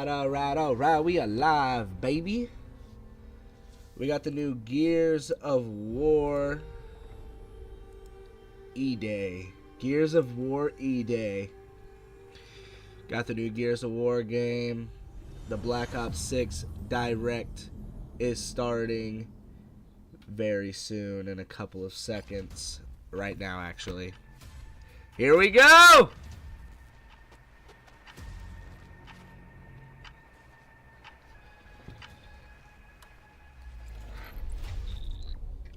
Alright. We are live, baby. We got the new Gears of War E-Day. Gears of War E-Day. Got the new Gears of War game. The Black Ops 6 Direct is starting very soon, in a couple of seconds. Right now, actually. Here we go!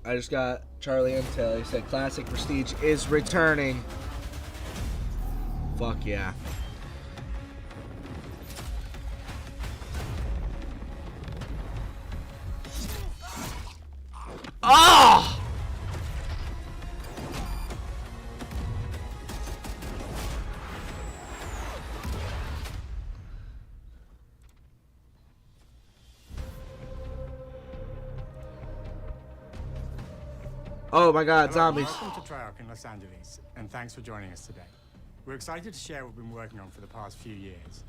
I just got Charlie Intel. He said Classic Prestige is returning. Fuck yeah. Oh! Oh my God, zombies. Welcome to Treyarch in Los Angeles, and thanks for joining us today. We're excited to share what we've been working on for the past few years.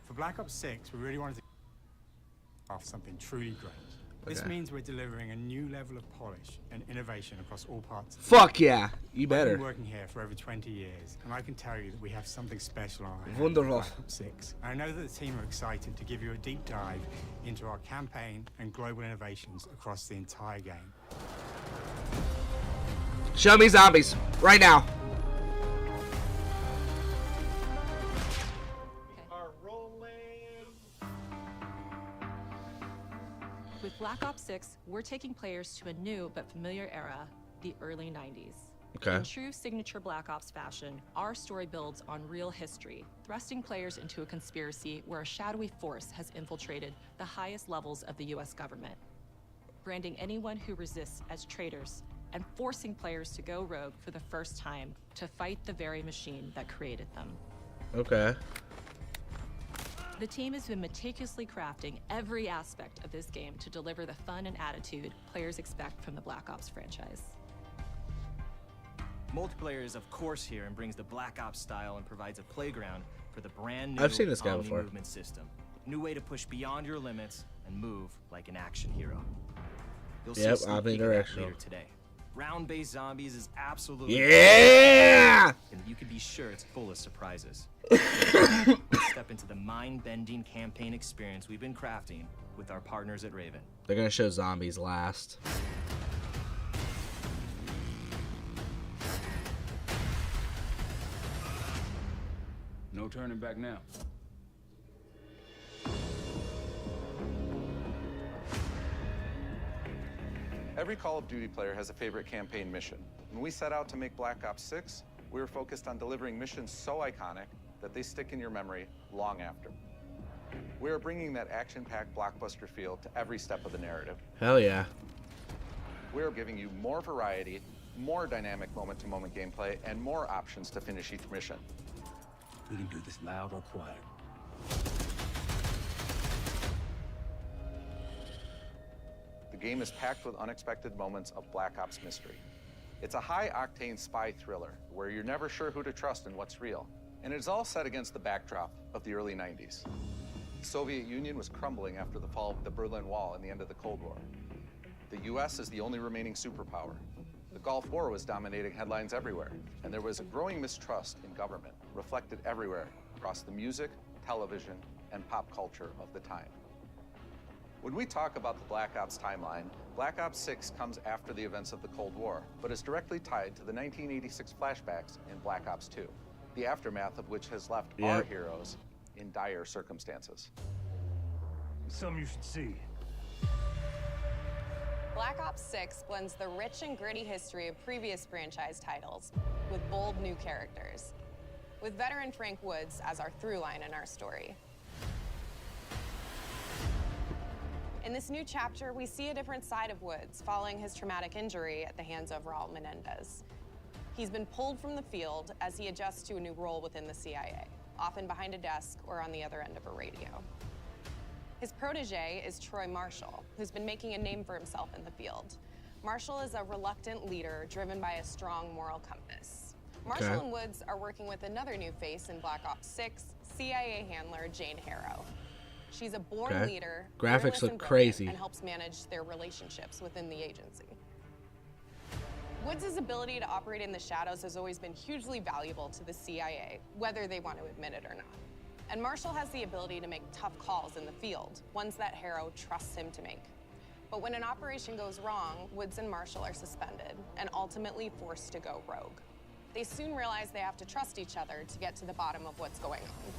For Black Ops 6, we really wanted to off something truly great. This means we're delivering a new level of polish and innovation across all parts. Fuck yeah, you better. I've been working here for over 20 years, and I can tell you that we have something special on our hands Wonderful. for Black Ops 6. I know that the team are excited to give you a deep dive into our campaign and global innovations across the entire game. Show me zombies right now. With Black Ops 6, we're taking players to a new but familiar era, the early 90s. Okay. In true signature Black Ops fashion, our story builds on real history, thrusting players into a conspiracy where a shadowy force has infiltrated the highest levels of the US government, branding anyone who resists as traitors and forcing players to go rogue for the first time to fight the very machine that created them. Okay. The team has been meticulously crafting every aspect of this game to deliver the fun and attitude players expect from the Black Ops franchise. Multiplayer is of course here and brings the Black Ops style and provides a playground for the brand new I've seen this guy Omni before. movement system. New way to push beyond your limits and move like an action hero. You'll see a sneak peek of that later today. Round-based zombies is absolutely Yeah! and you can be sure it's full of surprises. Let's step into the mind-bending campaign experience we've been crafting with our partners at Raven. They're gonna show zombies last. No turning back now. Every Call of Duty player has a favorite campaign mission. When we set out to make Black Ops 6, we were focused on delivering missions so iconic that they stick in your memory long after. We are bringing that action-packed blockbuster feel to every step of the narrative. Hell yeah. We are giving you more variety, more dynamic moment-to-moment gameplay, and more options to finish each mission. We can do this loud or quiet. The game is packed with unexpected moments of Black Ops mystery. It's a high-octane spy thriller where you're never sure who to trust and what's real. And it's all set against the backdrop of the early 90s. The Soviet Union was crumbling after the fall of the Berlin Wall and the end of the Cold War. The US is the only remaining superpower. The Gulf War was dominating headlines everywhere, and there was a growing mistrust in government, reflected everywhere across the music, television, and pop culture of the time. When we talk about the Black Ops timeline, Black Ops 6 comes after the events of the Cold War, but is directly tied to the 1986 flashbacks in Black Ops 2, the aftermath of which has left our heroes in dire circumstances. Something you should see. Black Ops 6 blends the rich and gritty history of previous franchise titles with bold new characters, with veteran Frank Woods as our through line in our story. In this new chapter, we see a different side of Woods following his traumatic injury at the hands of Raul Menendez. He's been pulled from the field as he adjusts to a new role within the CIA, often behind a desk or on the other end of a radio. His protege is Troy Marshall, who's been making a name for himself in the field. Marshall is a reluctant leader driven by a strong moral compass. Marshall and Woods are working with another new face in Black Ops 6, CIA handler Jane Harrow. She's a born leader, Graphics fearless look and brilliant, crazy. and helps manage their relationships within the agency. Woods' ability to operate in the shadows has always been hugely valuable to the CIA, whether they want to admit it or not. And Marshall has the ability to make tough calls in the field, ones that Harrow trusts him to make. But when an operation goes wrong, Woods and Marshall are suspended and ultimately forced to go rogue. They soon realize they have to trust each other to get to the bottom of what's going on.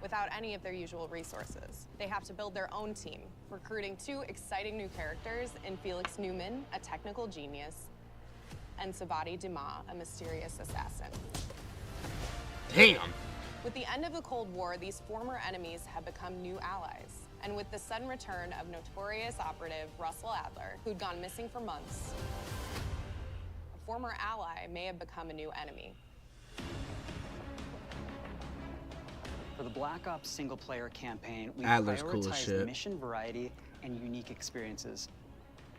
Without any of their usual resources, they have to build their own team, recruiting 2 exciting new characters in Felix Newman, a technical genius, and Savati Dumas, a mysterious assassin. Damn. With the end of the Cold War, these former enemies have become new allies. And with the sudden return of notorious operative Russell Adler, who'd gone missing for months, a former ally may have become a new enemy. For the Black Ops single-player campaign, we Adler's cool as prioritized shit. mission variety and unique experiences.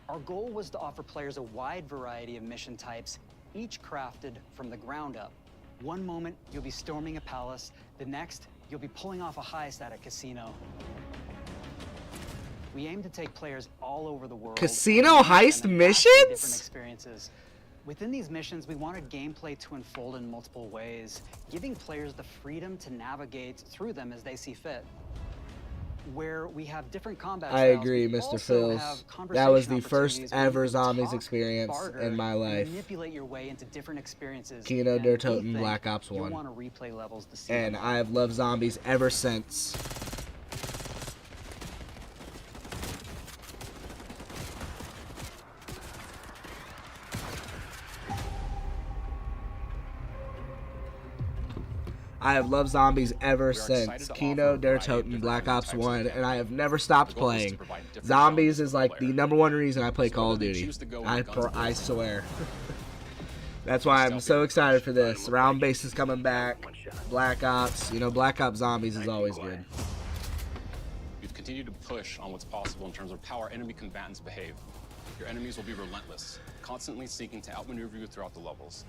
Our goal was to offer players a wide variety of mission types, each crafted from the ground up. One moment, you'll be storming a palace. The next, you'll be pulling off a heist at a casino. We aim to take players all over the world. Casino and heist them missions? vastly different experiences. Within these missions, we wanted gameplay to unfold in multiple ways, giving players the freedom to navigate through them as they see fit. Where we have different combat I styles, agree, we Mr. also Phils. have That was conversation the first opportunities where you ever can zombies talk, experience barter, in my and life. manipulate your way into different experiences. Kino And der we Toten think Black Ops you'll 1. want to replay levels to see And them. I have loved zombies ever since. I have loved zombies ever since Kino der Toten Black Ops 1, and I have never stopped playing. Zombies is like the #1 reason I play Call of Duty. I swear. That's why I'm so excited for this. Round base is coming back. Black Ops, you know, Black Ops Zombies is always good. We've continued to push on what's possible in terms of how our enemy combatants behave. Your enemies will be relentless, constantly seeking to outmaneuver you throughout the levels.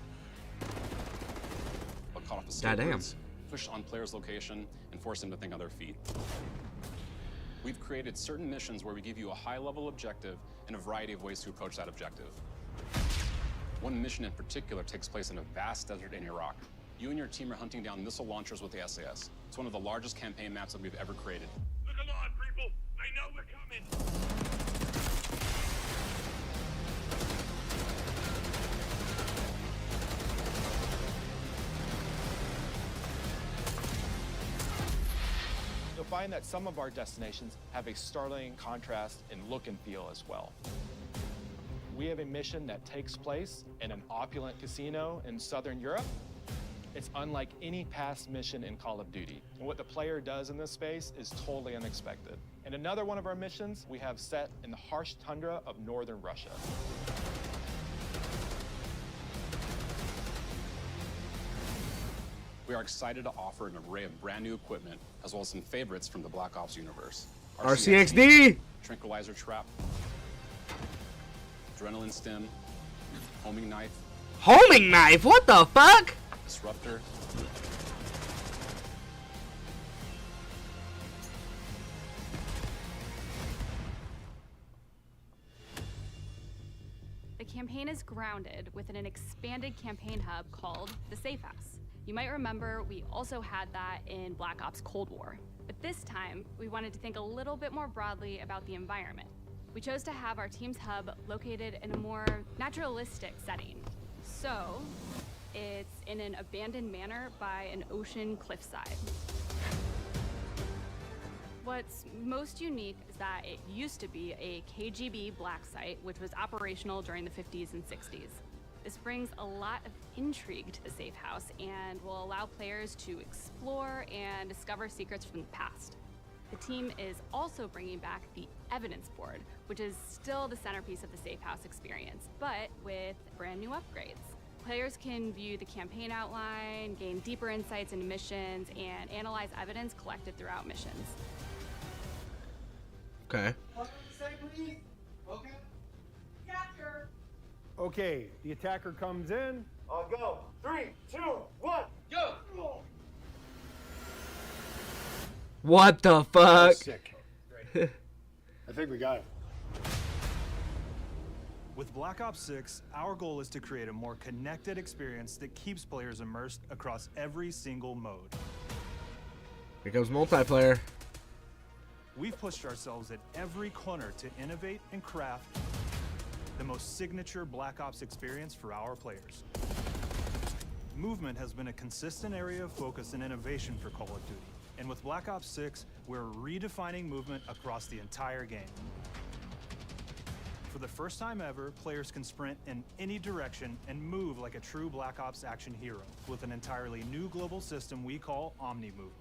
But caught off the Goddamn. skateboards, push on players' location, and force them to think on their feet. We've created certain missions where we give you a high-level objective and a variety of ways to approach that objective. One mission in particular takes place in a vast desert in Iraq. You and your team are hunting down missile launchers with the SAS. It's one of the largest campaign maps that we've ever created. Look alive, people! They know we're coming! You'll find that some of our destinations have a startling contrast in look and feel as well. We have a mission that takes place in an opulent casino in Southern Europe. It's unlike any past mission in Call of Duty. And what the player does in this space is totally unexpected. And another one of our missions we have set in the harsh tundra of northern Russia. We are excited to offer an array of brand new equipment, as well as some favorites from the Black Ops universe. RCXD! Tranquilizer trap, adrenaline stem, homing knife, Homing knife? What the fuck? disruptor, The campaign is grounded within an expanded campaign hub called the Safe House. You might remember we also had that in Black Ops Cold War. But this time, we wanted to think a little bit more broadly about the environment. We chose to have our team's hub located in a more naturalistic setting. So, it's in an abandoned manor by an ocean cliffside. What's most unique is that it used to be a KGB black site, which was operational during the 50s and 60s. This brings a lot of intrigue to the Safe House and will allow players to explore and discover secrets from the past. The team is also bringing back the evidence board, which is still the centerpiece of the Safe House experience, but with brand new upgrades. Players can view the campaign outline, gain deeper insights into missions, and analyze evidence collected throughout missions. Okay. Okay, the attacker comes in. I'll go. 3, 2, 1, go! What the fuck? Sick. I think we got it. With Black Ops 6, our goal is to create a more connected experience that keeps players immersed across every single mode. Here comes multiplayer. We've pushed ourselves at every corner to innovate and craft the most signature Black Ops experience for our players. Movement has been a consistent area of focus and innovation for Call of Duty. And with Black Ops 6, we're redefining movement across the entire game. For the first time ever, players can sprint in any direction and move like a true Black Ops action hero with an entirely new global system we call Omni Movement.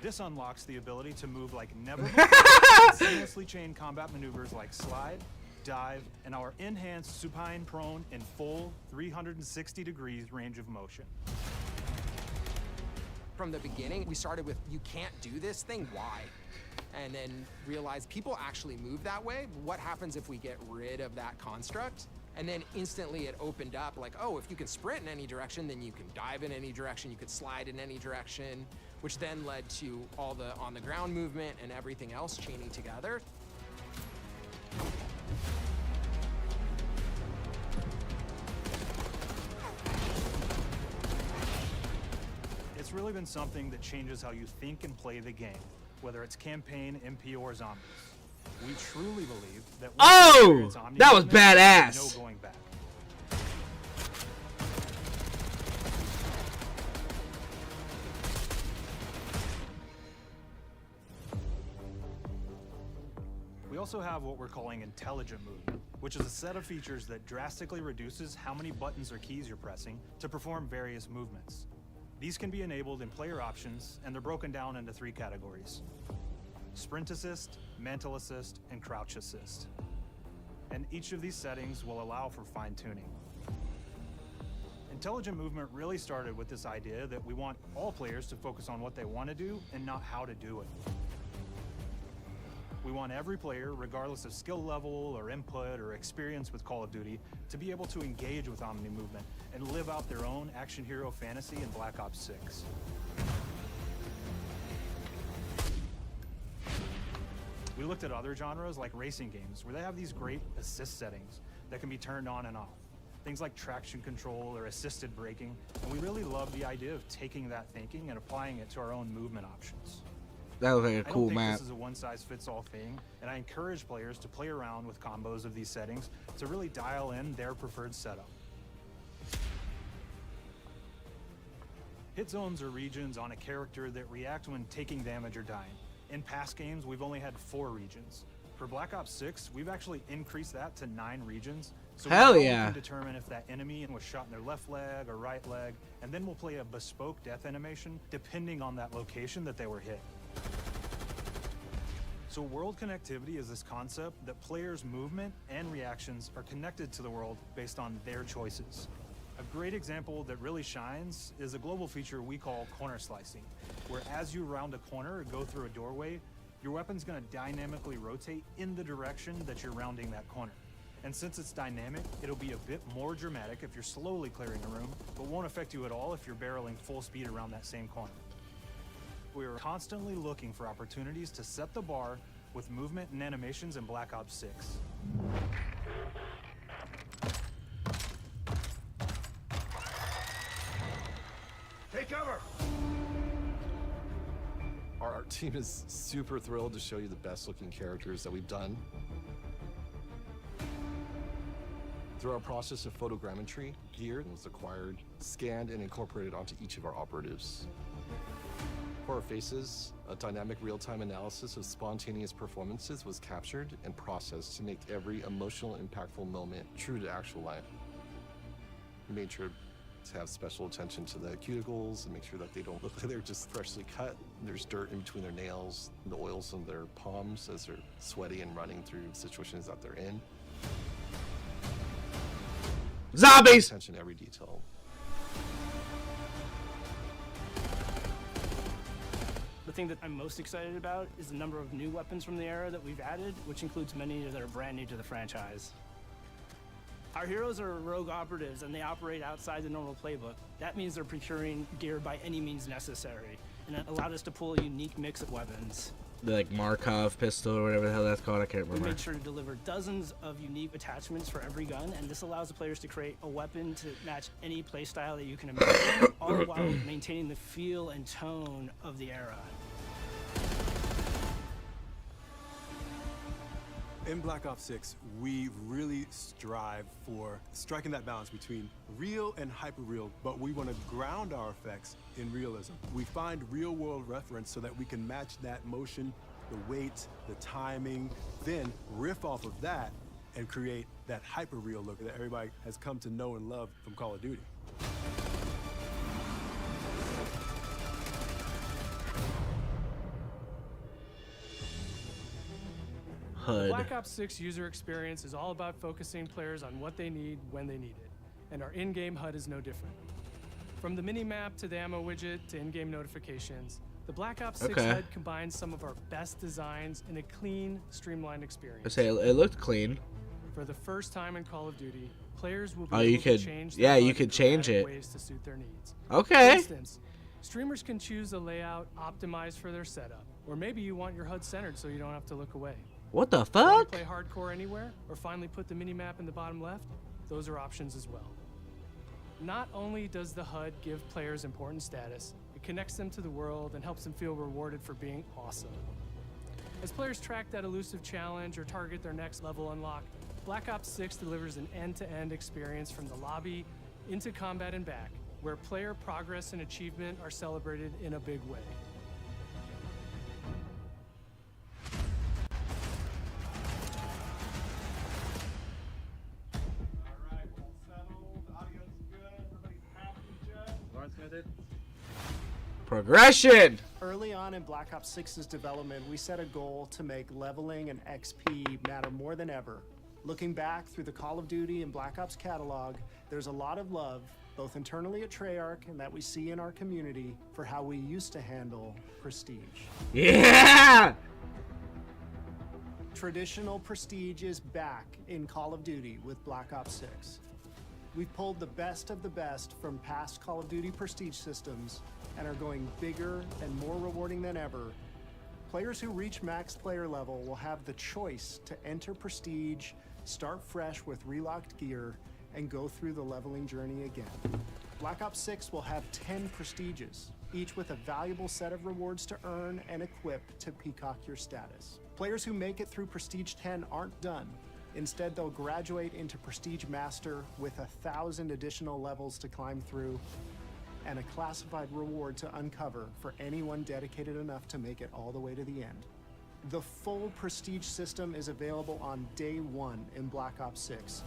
This unlocks the ability to move like never before, and seamlessly chain combat maneuvers like slide, dive, and our enhanced supine prone in full 360 degrees range of motion. From the beginning, we started with, you can't do this thing, why? And then realized people actually move that way. What happens if we get rid of that construct? And then instantly it opened up like, oh, if you can sprint in any direction, then you can dive in any direction, you could slide in any direction, which then led to all the on-the-ground movement and everything else chaining together. It's really been something that changes how you think and play the game, whether it's campaign, MP, or zombies. We truly believe that that was badass. No going back. We also have what we're calling intelligent movement, which is a set of features that drastically reduces how many buttons or keys you're pressing to perform various movements. These can be enabled in player options, and they're broken down into 3 categories: sprint assist, mantle assist, and crouch assist. And each of these settings will allow for fine-tuning. Intelligent movement really started with this idea that we want all players to focus on what they want to do and not how to do it. We want every player, regardless of skill level or input or experience with Call of Duty, to be able to engage with Omni Movement and live out their own action hero fantasy in Black Ops 6. We looked at other genres like racing games, where they have these great assist settings that can be turned on and off. Things like traction control or assisted braking, and we really love the idea of taking that thinking and applying it to our own movement options. That looks like a cool map. I don't think map. this is a one-size-fits-all thing, and I encourage players to play around with combos of these settings to really dial in their preferred setup. Hit zones are regions on a character that react when taking damage or dying. In past games, we've only had 4 regions. For Black Ops 6, we've actually increased that to 9 regions. So Hell we yeah. can determine if that enemy was shot in their left leg or right leg, and then we'll play a bespoke death animation depending on that location that they were hit. So world connectivity is this concept that players' movement and reactions are connected to the world based on their choices. A great example that really shines is a global feature we call corner slicing, where as you round a corner or go through a doorway, your weapon's going to dynamically rotate in the direction that you're rounding that corner. And since it's dynamic, it'll be a bit more dramatic if you're slowly clearing a room, but won't affect you at all if you're barreling full speed around that same corner. We are constantly looking for opportunities to set the bar with movement and animations in Black Ops 6. Take cover! Our art team is super thrilled to show you the best looking characters that we've done. Through our process of photogrammetry, gear was acquired, scanned, and incorporated onto each of our operatives. For our faces, a dynamic real-time analysis of spontaneous performances was captured and processed to make every emotional, impactful moment true to actual life. We made sure to have special attention to the cuticles and make sure that they don't look like they're just freshly cut. There's dirt in between their nails, the oils on their palms as they're sweaty and running through situations that they're in. Zombies! Attention to every detail. The thing that I'm most excited about is the number of new weapons from the era that we've added, which includes many that are brand new to the franchise. Our heroes are rogue operatives, and they operate outside the normal playbook. That means they're procuring gear by any means necessary. and it allowed us to pull a unique mix of weapons. The like Markov pistol or whatever the hell that's called, I can't We remember. made sure to deliver dozens of unique attachments for every gun, and this allows the players to create a weapon to match any playstyle that you can imagine, all while maintaining the feel and tone of the era. In Black Ops 6, we really strive for striking that balance between real and hyper-real, but we want to ground our effects in realism. We find real-world reference so that we can match that motion, the weight, the timing, then riff off of that and create that hyper-real look that everybody has come to know and love from Call of Duty. HUD. Black Ops 6 user experience is all about focusing players on what they need when they need it, and our in-game HUD is no different. From the mini-map to the ammo widget to in-game notifications, the Black Ops 6 HUD combines some of our best designs in a clean, streamlined experience. I say it looked clean. For the first time in Call of Duty, players will be Oh, able you to could, change yeah, their you HUD could in change dramatic it. ways to suit their needs. Okay. For instance, streamers can choose a layout optimized for their setup, or maybe you want your HUD centered so you don't have to look away. What the Want fuck? to play hardcore anywhere, or finally put the minimap in the bottom left? Those are options as well. Not only does the HUD give players important status, it connects them to the world and helps them feel rewarded for being awesome. As players track that elusive challenge or target their next level unlock, Black Ops 6 delivers an end-to-end experience from the lobby into combat and back, where player progress and achievement are celebrated in a big way. Progression. Early on in Black Ops 6's development, we set a goal to make leveling and XP matter more than ever. Looking back through the Call of Duty and Black Ops catalog, there's a lot of love, both internally at Treyarch and that we see in our community, for how we used to handle prestige. Yeah! Traditional prestige is back in Call of Duty with Black Ops 6. We've pulled the best of the best from past Call of Duty prestige systems and are going bigger and more rewarding than ever. Players who reach max player level will have the choice to enter prestige, start fresh with relocked gear, and go through the leveling journey again. Black Ops 6 will have 10 prestiges, each with a valuable set of rewards to earn and equip to peacock your status. Players who make it through Prestige 10 aren't done. Instead, they'll graduate into Prestige Master with 1,000 additional levels to climb through and a classified reward to uncover for anyone dedicated enough to make it all the way to the end. The full Prestige system is available on day one in Black Ops 6.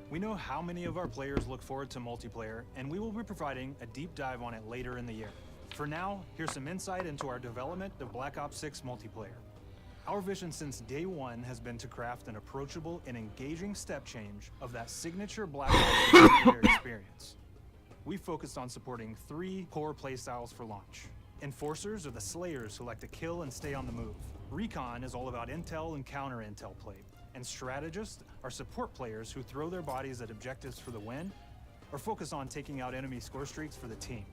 We know how many of our players look forward to multiplayer, and we will be providing a deep dive on it later in the year. For now, here's some insight into our development of Black Ops 6 multiplayer. Our vision since day one has been to craft an approachable and engaging step change of that signature Black Ops multiplayer experience. We focused on supporting 3 core playstyles for launch. Enforcers are the slayers who like to kill and stay on the move. Recon is all about intel and counter-intel play. And strategists are support players who throw their bodies at objectives for the win or focus on taking out enemy score streaks for the team.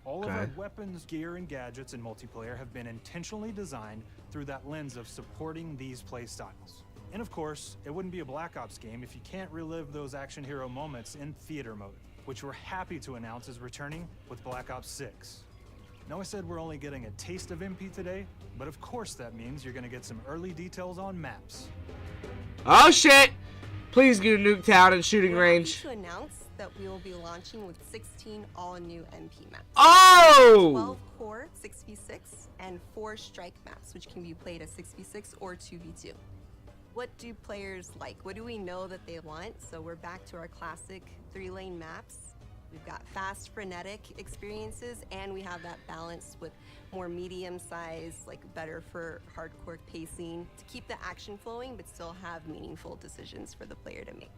All of our weapons, gear, and gadgets in multiplayer have been intentionally designed through that lens of supporting these play styles. And of course, it wouldn't be a Black Ops game if you can't relive those action hero moments in theater mode, which we're happy to announce is returning with Black Ops 6. Now I said we're only getting a taste of MP today, but of course that means you're gonna get some early details on maps. Oh shit! Please go Nuketown and shooting range. To announce that we will be launching with 16 all-new MP maps. Oh! 12 core 6v6 and 4 strike maps, which can be played as 6v6 or 2v2. What do players like? What do we know that they want? So we're back to our classic 3-lane maps. We've got fast, frenetic experiences, and we have that balance with more medium-sized, like better for hardcore pacing to keep the action flowing, but still have meaningful decisions for the player to make.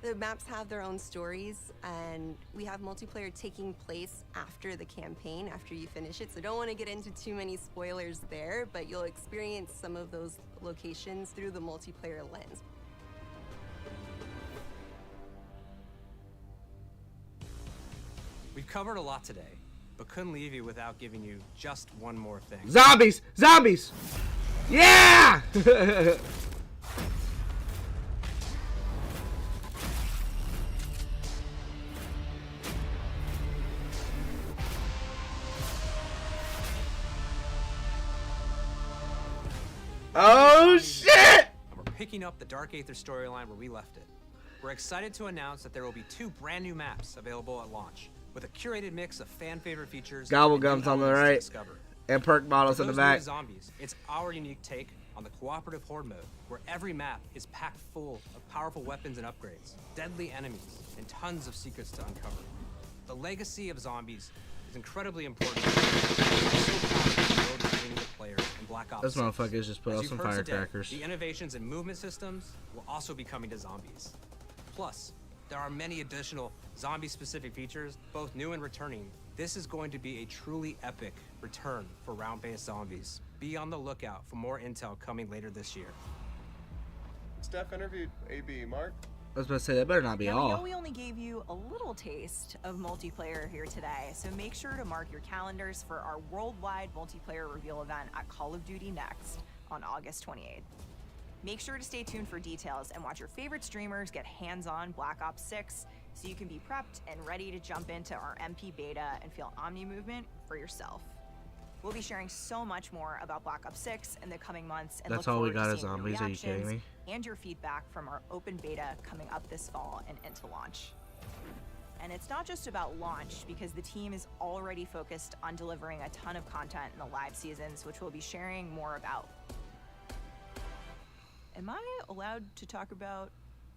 The maps have their own stories, and we have multiplayer taking place after the campaign, after you finish it. So don't want to get into too many spoilers there, but you'll experience some of those locations through the multiplayer lens. We've covered a lot today, but couldn't leave you without giving you just one more thing. Zombies! Zombies! Yeah! Oh shit! And we're picking up the Dark Aether storyline where we left it. We're excited to announce that there will be 2 brand new maps available at launch, with a curated mix of fan favorite features. Gobblegums on the right, and perk models in the back. Zombies, it's our unique take on the cooperative horde mode, where every map is packed full of powerful weapons and upgrades, deadly enemies, and tons of secrets to uncover. The legacy of zombies is incredibly important. This motherfuckers just put out some firecrackers. The innovations in movement systems will also be coming to zombies. Plus, there are many additional zombie-specific features, both new and returning. This is going to be a truly epic return for round-based zombies. Be on the lookout for more intel coming later this year. Steph interviewed AB Mark. I was about to say, that better not be now, all. We know we only gave you a little taste of multiplayer here today, so make sure to mark your calendars for our worldwide multiplayer reveal event at Call of Duty Next on August 28th. Make sure to stay tuned for details and watch your favorite streamers get hands-on Black Ops 6 so you can be prepped and ready to jump into our MP beta and feel Omni movement for yourself. We'll be sharing so much more about Black Ops 6 in the coming months, and That's look all we forward got to is seeing your zombies. Are you kidding reactions me? and your feedback from our open beta coming up this fall and into launch. And it's not just about launch, because the team is already focused on delivering a ton of content in the live seasons, which we'll be sharing more about. Am I allowed to talk about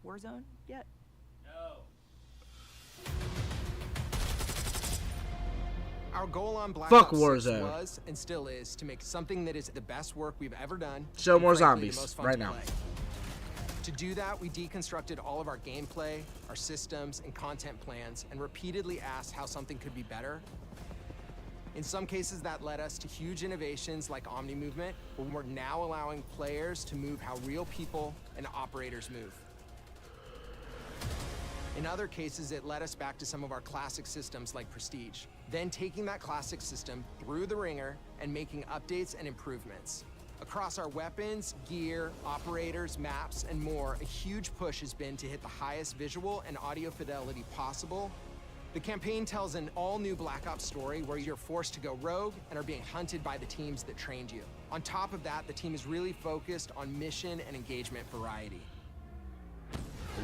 Warzone yet? No. Our goal on Black Fuck Ops 6 Warzone. was and still is to make something that is the best work we've ever done. Show and more frankly, the zombies most fun right to now. play. To do that, we deconstructed all of our gameplay, our systems, and content plans, and repeatedly asked how something could be better. In some cases, that led us to huge innovations like Omni Movement, where we're now allowing players to move how real people and operators move. In other cases, it led us back to some of our classic systems like Prestige, then taking that classic system through the ringer and making updates and improvements. Across our weapons, gear, operators, maps, and more, a huge push has been to hit the highest visual and audio fidelity possible. The campaign tells an all-new Black Ops story where you're forced to go rogue and are being hunted by the teams that trained you. On top of that, the team is really focused on mission and engagement variety.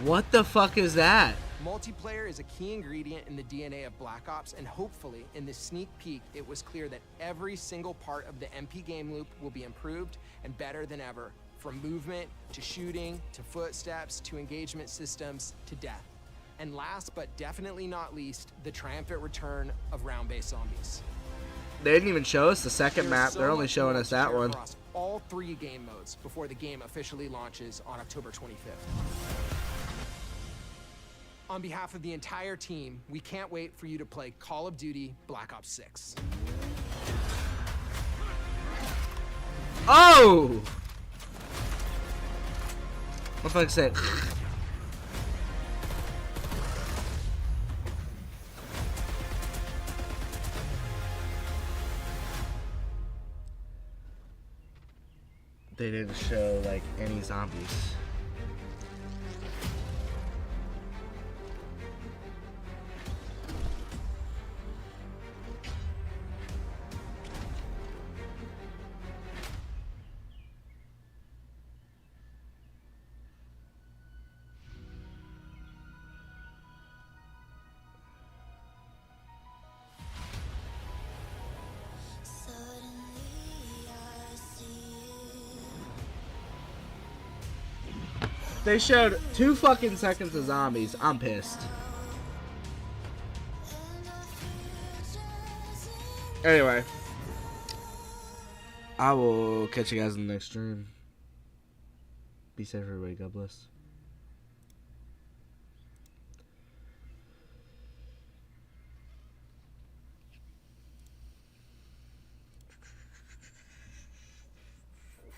What the fuck is that? Multiplayer is a key ingredient in the DNA of Black Ops, and hopefully, in this sneak peek, it was clear that every single part of the MP game loop will be improved and better than ever, from movement, to shooting, to footsteps, to engagement systems, to death. And last but definitely not least, the triumphant return of round-based zombies. They didn't even show us the second map. They're only showing us that one. Across all 3 game modes before the game officially launches on October 25th. On behalf of the entire team, we can't wait for you to play Call of Duty Black Ops 6. Oh! What the fuck said? They didn't show like any zombies. They showed 2 fucking seconds of zombies. I'm pissed. Anyway, I will catch you guys in the next stream. Be safe, everybody. God bless.